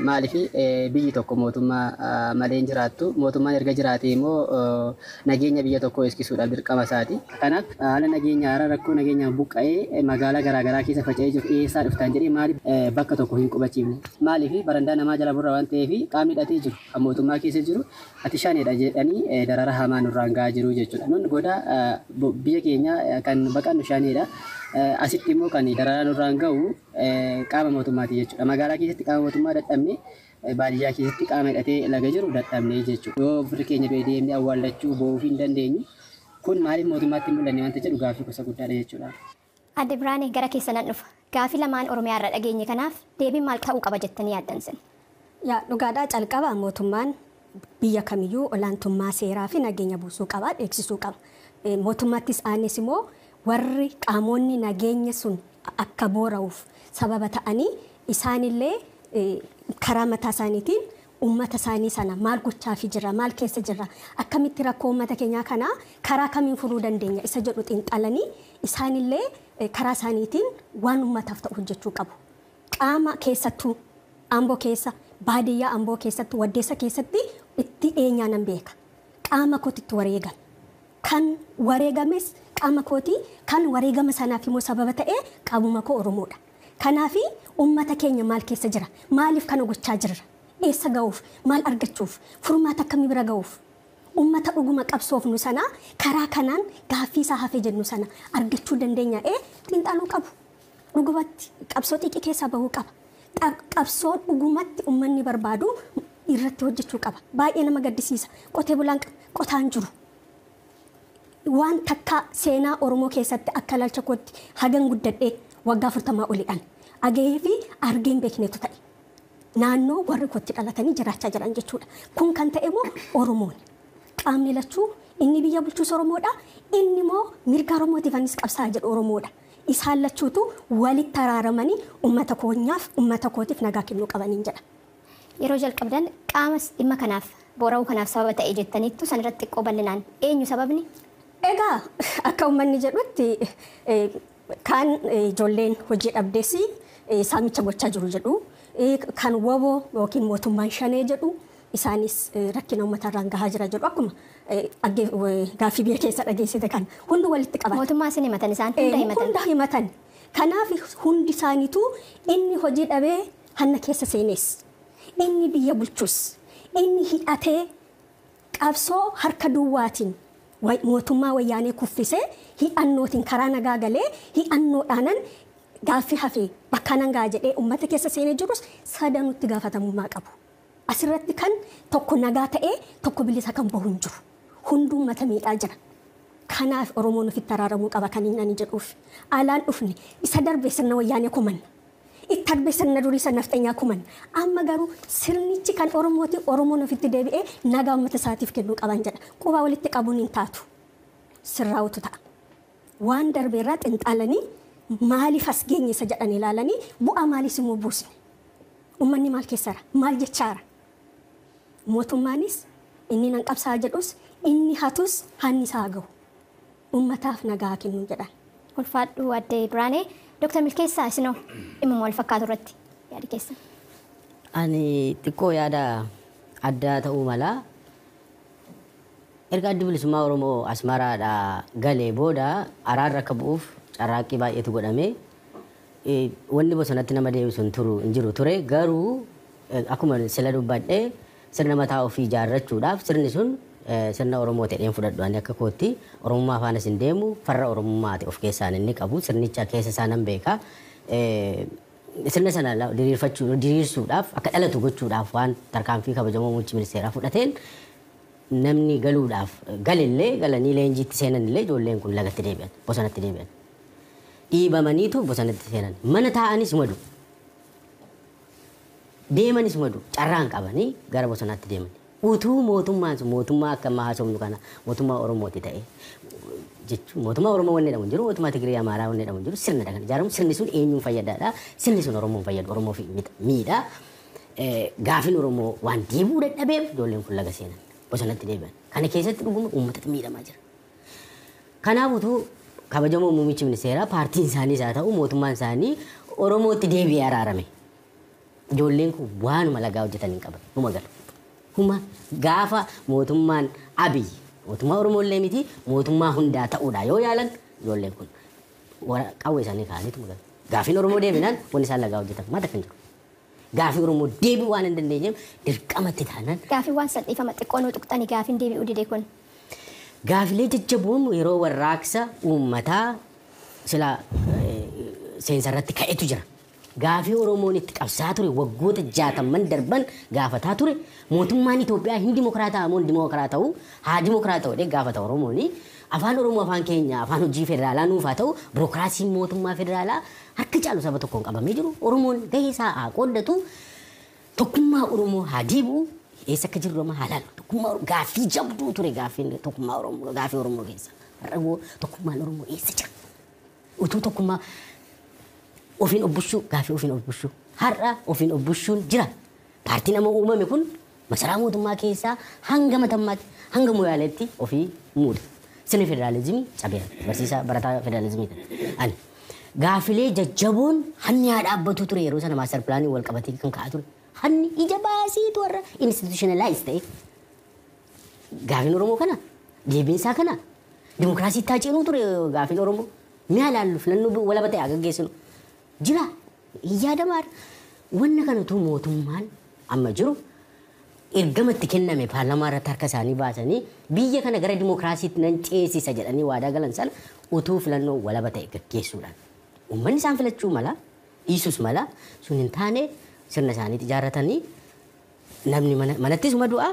Maaliif biyyi tokko mootummaa malee hin jiraattu. Mootummaan erga jiraatee immoo nageenya biyya tokkoo eegsisuudhaaf dirqama isaati. Kanaaf haala nageenya haaraa rakkoo nageenyaan buqqa'ee magaalaa garaagaraa keessa faca'ee jiru dhiyeessaa dhuftaan jedhee maaliif bakka tokko hin qubachiifne. Maaliif barandaa namaa jala burra waan ta'eef qaamni hidhatee jiru kan mootummaa keessa jiru ati shaanidha jedhanii darara hamaa nurraan gahaa jiru jechuudha. Nun goda biyya keenya kan baqannu shaanidha. Asitti immoo kan darara nurraan gahu qaama mootummaati jechuudha. Magaalaa keessatti qaama mootummaa dadhabne baadiyyaa keessatti qaama hidhatee laga jiru dadhabne jechuudha. Yoo firri keenya deemnee awwaallachuu bo'uuf hin dandeenyu kun maaliif mootummaatti hin mul'anne wanta jedhu gaaffii gosa guddaadha jechuudha. Adde Biraanee gara keessan dhufa. Gaaffii lamaan Oromiyaa irra dhageenye kanaaf deebiin maal ta'uu qaba jettanii yaaddan sin? Yaa dhugaadhaa calqaba mootummaan biyya kamiyyuu olaantummaa seeraa fi nageenya buusuu qaba, eegsisuu qaba. Mootummaattis aanes immoo warri qaamonni nageenya sun akka boora'uuf sababa ta'anii isaanillee karaa mataa isaaniitiin uummata isaanii sana maal gochaafi jira, maal keessa jira, akkamitti rakkoo uummata keenyaa kanaa karaa kamiin furuu dandeenya isa jedhu xiinxalanii isaanillee karaa isaaniitiin waan uummataaf ta'u hojjechuu qabu. Qaama keessattuu Amboo keessa, baadiyyaa Amboo keessatti, Waddeessa keessatti itti eenyaanan beeka. Qaama kootitti wareegan. Kan wareegames qaama kooti, kan wareegama sanaaf immoo sababa ta'ee qaamuma koo Oromoodha. Kanaafi uummata keenya maal keessa jira? Maaliif kana gochaa jirra? Eessa ga'uuf? Maal argachuuf? Furmaata akkamii bira ga'uuf? Uummata dhuguma qabsoofnu sana karaa kanaan gaaffii isaa hafee jennu sana argachuu dandeenya xiinxaluu qabu. Dhugumatti qabsoo xiqqii keessaa bahuu qaba. Qabsoo dhugumatti uummanni barbaadu irratti hojjechuu qaba. Baay'ee nama gaddisiisa. Qotee bulaan qotaan jiru. Waan takka seenaa Oromoo keessatti akka ilaalcha kootti hagan guddadhee waggaa 40 oliidhaan agahee fi argeen beeknetu ta'e. Naannoo warri kootti dhalatanii jiraachaa jiran jechuudha. Kun kan ta'e immoo Oromoon. Qaamni lachuu inni biyya bulchuus Oromoodha. Inni immoo mirga Oromootiif anis qabsaa jedhu Oromoodha. Isaan lachuutu walitti araaramanii uummata keenyaaf uummata kootiif nagaa kennuu qabaniin jedha. Yeroo jalqabdan qaama dhimma kanaaf boora'uu kanaaf sababa ta'e jettaniittu sanirratti xiqqoo bal'inaan eenyu sababni? Egaa akka uummanni jedhutti kan ijoolleen hojii dhabdeessi saamicha gochaa jiru jedhu kan waboo yookiin mootummaan shanee jedhu isaanis rakkina uummatarraan gahaa jira jedhu akkuma gaaffii biyya keessa dhageessite kan hundi walitti qaban. Mootummaa isin himatan isaan hunda himatan. Hunda himatan. Kanaaf hundi isaaniitu inni hojii dhabee hanna keessa seenes. Inni biyya bulchus. Inni hidhatee qabsoo harka duwwaatiin mootummaa wayyaanee kuffisee hidhannootiin karaa nagaa galee hidhannoodhaanan gaaffii hafee bakka nangaa jedhee uummata keessa seenee jirus sadanutti gaafatamummaa qabu. Asirratti kan tokko nagaa ta'ee tokko bilisa kan bahu hin jiru. Hunduu uummata miidhaa jira. Kanaaf Oromoon ofitti araaramuu qaba kan inni jedhuuf. Alaan dhufne isa darbee sirna wayyaanee kuman. Itti darbee sirna durii sana nafxanyaa kuman. Amma garuu sirnichi kan Oromooti Oromoon ofitti deebi'ee nagaa uummata isaatiif kennuu qaban jedha. Quba walitti qabuun hin taatu. Sirraa'utu ta'a. Waan darbeerraa xinxaalanii maaliif as geenye isa jedhan ilaalanii bu'aa maaliis immoo buusne. Uummanni maal keessaara? Maal jechaara? Mootummaanis inni nan qabsaa jedhus inni hatus hanni isaa gahu. Uummataaf nagaa kennuu jedhan. Ulfaadhu Adde Biraanee. Dr. Milkeessaa isinoo dhimma wal fakkaatu irratti yaada keessa. Ani xiqqoo yaada addaa ta'uu mala. Erga addi bilisummaa Oromoo Asmaraadhaa galee booda araarra akka bu'uuf carraaqqii baay'eetu godhame. Wanni bosonatti nama deebisu hin jiru ture. Garuu akkuma sila dubbadhee sirna mataa ofii ijaarrachuudhaaf sirni sun sirna Oromoo ta'een fudhadhu ani akka kootti Oromummaa afaanis hin deemu farra Oromummaa of keessaan inni qabu sirnicha keessa isaa nan beeka. Sirna sana diriirsuudhaaf akka dhalatu gochuudhaaf waan tarkaanfii kabajamoo muummichi ministeeraa fudhateen namni galuudhaaf galillee galanii leenjiitti seenanillee ijoolleen kun lagatti deebi'an bosonatti deebi'an. Dhiibamaniitu bosonatti seenan mana taa'anis madu deemanis madu carraan qabanii gara bosonaatti deeman. Utuu mootummaan sun mootummaa akka ammaa haasofnu kana mootummaa Oromooti ta'e jechuun mootummaa Oromoo wanni jedhamu jiru mootummaa Tigirii Amaaraa wanni jedhamu jiru sirna kan ijaaramu sirni sun eenyuun fayyadaadha sirni sun Oromoon fayyadu Oromoo fi miidha gaafin Oromoo waan deebuu dadhabeef ijoolleen kun laga seenan bosonatti deebi'an kana keessatti dhuguma uummatatu miidhamaa jira. Kanaaf utuu kabajamoo muummichi ministeeraa paartiin isaanii haa ta'u mootummaan isaanii Oromootti deebi'ee araarame Ijoolleen kun waanuma lagaa hojjetan hin qaban. Huma galu. Huma gaafa mootummaan Abiy mootummaa Oromollee miti mootummaa hundaa ta'uudha yoo yaalan ijoolleen kun qawwee isaanii kaa'aniitu galu. Gaafiin Oromoo deebinan wanni isaan lagaa hojjetan maata kan jiru. Gaafii Oromoo deebi'uu waan hin dandeenyeef dirqamatti taanaan. Gaafii waan salphifama xiqqoon tuqxanii gaafiin deebi'uu didee kun. Gaafilee jajjaboon yeroo warraaqsa uummataa sila seensarratti ka'etu jira. Gaafii Oromoon itti qabsaa ture waggoota 60 darban gaafataa ture mootummaan Itoophiyaa hin dimokiraataa moo dimokiraata'u haa dimokiraata'u gaafata Oromooni afaan Oromoo afaan keenya afaan hojii federaalaa nuufaa ta'u birookiraasiin mootummaa federaalaa harka caalu saba tokkoon qabamee jiru Oromoon gahee isaa haa qooddatu tokkummaa Oromoo haa deebi'u eessa akka jirru amma haalaan tokkummaa gaafii jabduu ture gaafiin tokkummaa Oromoo gaafii Oromoo keessa har'a tokkummaan Oromoo eessa jira utuu tokkummaa ofiin obbushuu gaafii ofiin obbushuu har'a ofiin obbushuun jira paartiin amma uumame kun masaraa mootummaa keessaa hanga matammaatti hanga moyaaleetti ofii muuda sirni federaalizimii cabeera barsiisaa barataa federaalizimii ani gaafilee jajjaboon hanni haa dhaabbatu ture yeroo sana maaster pilaanii wal qabatee kan ka'aa ture hanni ija baasiitu warra institutionalize ta'e gaafiin Oromoo kana deebiinsaa kana dimokiraasii taaceenuu ture gaafiin Oromoo mi'a laallu filannoo walaba ta'e gaggeessinu jira yaadamaar wanna kanatu mootummaan amma jiru ergamatti kenname paarlaamaa irratti harka isaanii baasanii biyya kana gara dimokiraasiitti nan ceesisa jedhanii waadaa galan sana utuu filannoo walaba ta'e gaggeessuudhaan uummanni isaan filachuu mala dhiisus mala sun hin taane sirna isaaniitti ijaarratanii namni manattis du'aa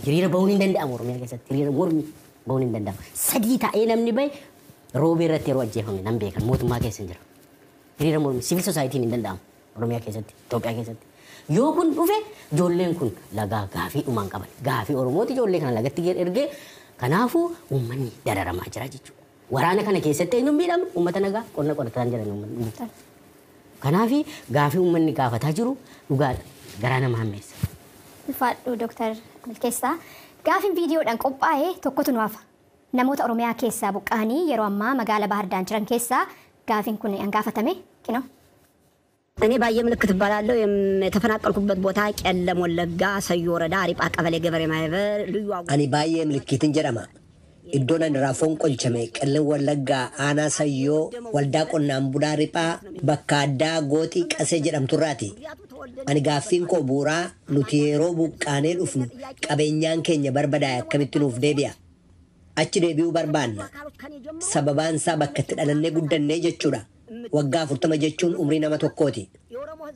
hiriira bahuun hin danda'amu Oromiyaa keessatti hiriira mormi bahuun hin danda'amu sadii ta'ee namni bahe roobee irratti yeroo ajjeefame nan beekan mootummaa keessa hin jira. Hiriira mormi civil society hin danda'amu Oromiyaa keessatti Itoophiyaa keessatti yoo kun dhufe ijoolleen kun lagaa gaafii dhumaan qaban gaafii Oromooti ijoollee kana lagatti ergee kanaafuu uummanni dararamaa jira jechuudha. Waraana kana keessatti eenyuun miidhamu uummata nagaa qonna qotataan jiran uummanni. Kanaafi gaafii uummanni gaafataa jiru dhugaadha garaa nama hammeessa. Ulfaadhu Dooktar Milkeessaa gaafiin viidiyoodhaan qophaa'ee tokkotu nu hafa. Namoota Oromiyaa keessaa buqqa'anii yeroo ammaa magaalaa Bahar Daar jiran keessaa ጋፊን ኩን አንጋፈተሜ ኪኖ እኔ ባየ ምልክት ባላለው የተፈናቀልኩበት ቦታ ቀለም ወለጋ ሰዮ ወረዳ አሪጳ ቀበሌ ገበሬ ማህበር ልዩ እኔ ባየ ምልክትን ጀራማ ኢዶናን ራፎን ቆልቸሜ ቀለም ወለጋ አና ሰዮ ወልዳ ቆናን ቡዳ አሪጳ በካዳ ጎቲ ቀሴ ጀራም ቱራቲ እኔ ጋፊን ኮ ቡራ ኑቲሮ ቡቃኔ ዱፍኑ ቀበኛን ኬኛ በርበዳ ከሚትኑፍ ዴቢያ achi deebi'uu barbaanna sababaan isaa bakka itti dhalannee guddannee jechuudha waggaa 40 jechuun umrii nama tokkooti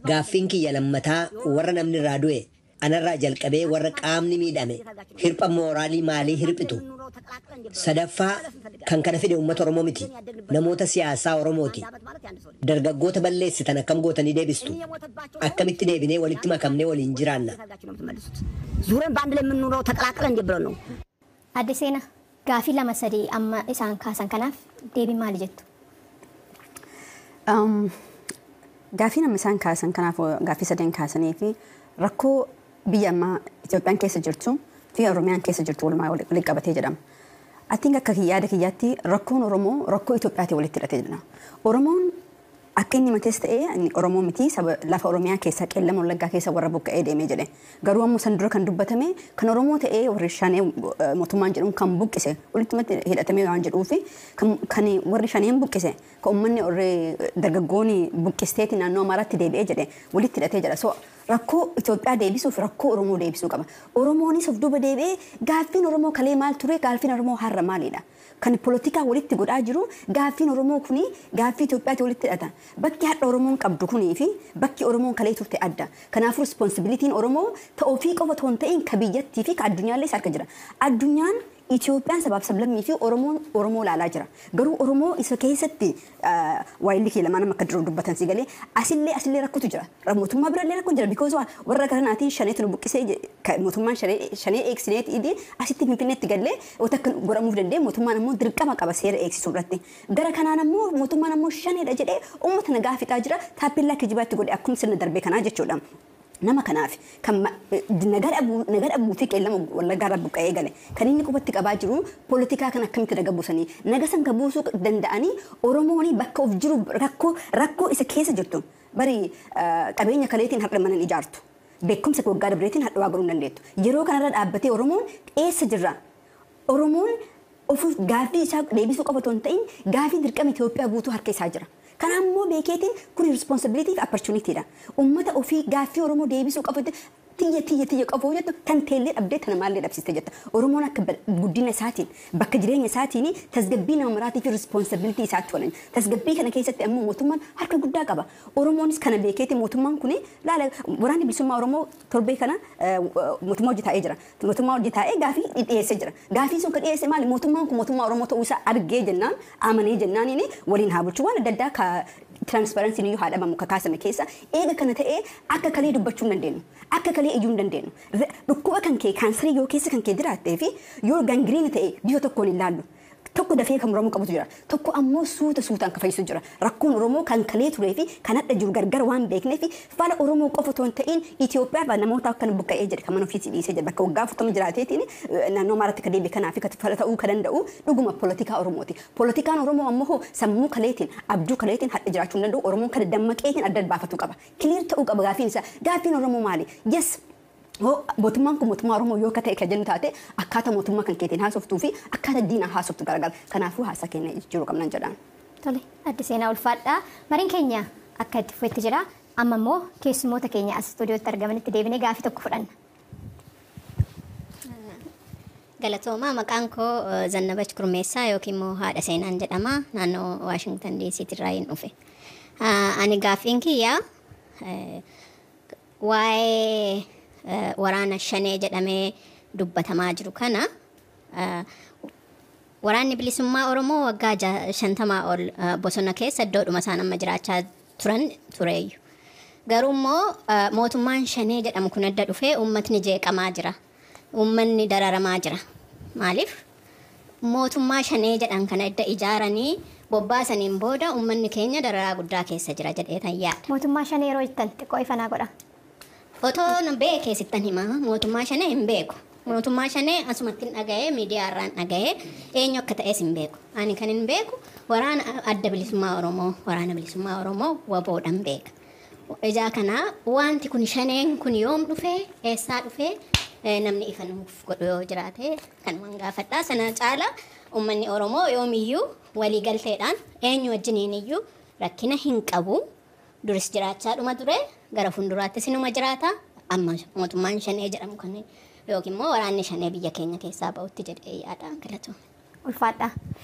gaaffiin kiyya lammataa warra namni irraa du'e anarraa jalqabee warra qaamni miidhame hirpha mooraalii maalii hirphitu sadaffaa kan kana fide uummata Oromoo miti namoota siyaasaa Oromooti dargaggoota balleessitan akkam gootanii deebistu akkamitti deebinee walitti makamnee waliin jiraanna ዙረን በአንድ ላይ የምንኖረው ተቀላቅለን እንደ ብለው ነው አዲሴና ጋፊ ለመሰዲ አማ ኢሳን ካሰን ከናፍ ዴቢ ማል ጀቱ ጋፊ ለምሳን ካሰን ከናፍ ጋፊ ሰደን ካሰኔ ፊ ረኮ ቢያማ ኢትዮጵያን ኬስ ጅርቱ ፊ ኦሮሚያን ኬስ ጅርቱ ወልማ ወልቀበቴ ጀዳም አቲንጋ ከኪያደ ኪያቲ ረኮን ኦሮሞ ረኮ ኢትዮጵያቲ ወልት ለተጀና ኦሮሞን akkinni matees ta'ee Oromoo miti lafa Oromiyaa keessa qellama Wallaggaa keessa warra buqqa'ee deemee jedhe garuu ammoo san dura kan dubbatame kan Oromoo ta'ee warri shanee mootummaan jedhamu kan buqqise walitti hidhatamee waan jedhuufi kan warri shaneen buqqise kan uummanni warri dargaggoonni buqqisteeti naannoo Amaaraatti deebi'ee jedhe walitti hidhatee jedha so rakkoo Itoophiyaa deebisuuf rakkoo Oromoo deebisuu qaba Oromoonis of duuba deebi'ee gaaffiin Oromoo kalee maal ture gaaffiin Oromoo har'a maalidha kan politika walitti godhaa jiru gaaffiin Oromoo kuni gaaffii Itoophiyaatti walitti hidhata bakki hadha Oromoon qabdu kunii fi bakki Oromoon kalee turte adda kanaafuu responsibilitiin Oromoo ta'ofii qofa toon ta'in ka biyyattii fi ka addunyaallee harka jira addunyaan Itoophiyaan sabab sablammii fi Oromoo laalaa jira garuu Oromoo isa keessatti waayilli kee lamaan akka diroo dubbatan si galee asillee rakkutu jira mootummaa birallee rakkuun jira because warra kanaatiin shaneetu nu buqqisee mootummaan shanee eegsineeti idii asitti finfinneetti gallee otakka godhamuuf danda'e mootummaan ammoo dirqama qaba seera eegsisuu irratti gara kanaan ammoo mootummaan ammoo shaneedha jedhee uummata nagaa fixaa jira taappellaa kijibaatti godhe akkuma sirna darbee kanaa jechuudha. nama kanaaf kan nagaa dhabuuti qellama Wallaggaa irraa buqqa'ee gale kan inni qubatti qabaa jiru poolitikaa kan akkamitti naga buusanii naga san ka buusuu danda'anii Oromoon bakka of jiru rakkoo isa keessa jirtu bari qabeenya kaleetiin har'a mana ijaartu. Beekumsa waggaa dabreetiin hadha waa garuu hin dandeettu. Yeroo kanarra dhaabbatee Oromoon eessa jirra? Oromoon ofuuf gaaffii isaa deebisuu qofa otoo hin ta'in gaaffii dirqama Itoophiyaa guutuu harka isaa jira. Kana ammoo beekeetiin kun responsibility fi opportunity dha. Uummata ofii gaaffii Oromoo deebisuu qofa tiyya qofa jettu tan teellee dhabdee tana maallee dhabsiste jetta. Oromoon akka guddina isaatiin bakka jireenya isaatiin tasgabbii nama maraatii fi responsibility isaatti oolan. Tasgabbii kana keessatti ammoo mootummaan harka guddaa qaba. Oromoonis kana beekeetiin mootummaan kun laala waraanni bilisummaa Oromoo torbee kana mootummaa hojii taa'ee jira. Mootummaa hojii taa'ee gaaffii dhiyeessee jira. Gaaffii sun kan dhiyeesse maali? Mootummaan kun mootummaa Oromoo ta'uu isaa argee jennaan amanee jennaan waliin haa bulchuu waan adda addaa transparency ni haadha mamu kakaasame keessa eega kana ta'ee akka kalee dubbachuu hin dandeenyu. Akka kalee iyyuu hin dandeenyu. Dhukkuba kan kee kaansarii yoo keessa kan kee jiraattee fi yoo gangiriina ta'e bifa tokkoon hin laallu. Tokko dafee kan Oromoo qabutu jira. Tokko ammoo suutaan kan fayyisu jira. Rakkoon Oromoo kan kalee turee fi kan hadha jiru gargar waan beeknee fi fala Oromoo qofa otoo hin ta'in Itoophiyaa fi namoota akka buqqa'ee jedhe kan mana ofiisii dhiisee jedhe bakka waggaa 40 jiraateetiin naannoo maratti ka deebi'e kanaa fi ka fala ta'uu ka danda'u dhuguma poolitikaa Oromooti. Poolitikaan Oromoo ammoo sammuu kaleetiin abjuu kaleetiin hadha jiraachuu hin danda'u Oromoon kan dammaqeetiin adda baafatu qaba. Kiliir ta'uu qaba gaaffiin isaa. Gaaffiin Oromoo maali? Yes. Mootummaan kun mootummaa Oromoo yoo akka ta'e kan jennu taate akkaataa mootummaa kan keetiin haasoftuu fi akkaataa diinaa haasoftu garagara. Kanaafuu haasaa keenya jiru qabnan jedhaan. Tole, addi seenaa ulfaadhaa. Mariin keenya akka itti fufetti jira. Amma immoo keessummoota keenya as istuudiyootti argamanitti deebinee gaaffii tokko fudhanna. Galatoomaa maqaan koo Zannabach Kurmeessaa yookiin immoo haadha seenaan jedhama. Naannoo Waashingtan DC irraa hin dhufe. Ani gaaffiin kiyyaa waa'ee waraana shanee jedhamee dubbatamaa jiru kana waraanni bilisummaa Oromoo waggaa 50 ol bosona keessa iddoodhuma isaan amma jiraachaa turan tureeyyu. Garuu immoo mootummaan shanee jedhamu kun adda dhufee uummatni jeeqamaa jira. Uummanni dararamaa jira. Maaliif? Mootummaa shanee jedhan kana adda ijaaranii bobbaasaniin booda uummanni keenya dararaa guddaa keessa jira jedheetan yaada. Mootummaa shanee yeroo jettan xiqqoo ifanaa godha. Otoo beekee sittan himaa mootummaa shanee hin beeku. Mootummaa shanee asumatti hin dhaga'ee miidiyaa irraan dhaga'ee eenyu akka ta'es hin beeku. Ani kan hin beeku waraana adda bilisummaa Oromoo waraana bilisummaa Oromoo waboodhaan beeka. Ijaa kanaa wanti kun shaneen kun yoom dhufee eessaa dhufee namni ifa nuuf godhu yoo jiraate kan waan gaafadhaa sana caala uummanni Oromoo yoomiyyuu waliigalteedhaan eenyu wajjiniin iyyuu rakkina hin qabu. Duris jiraachaa dhuma ture gara fuulduraatti sinuma jiraata amma mootummaan shanee jedhamu kan yookiin immoo waraanni shanee biyya keenya keessaa ba'utti jedhee yaada galatoomne. Ulfaadhaa.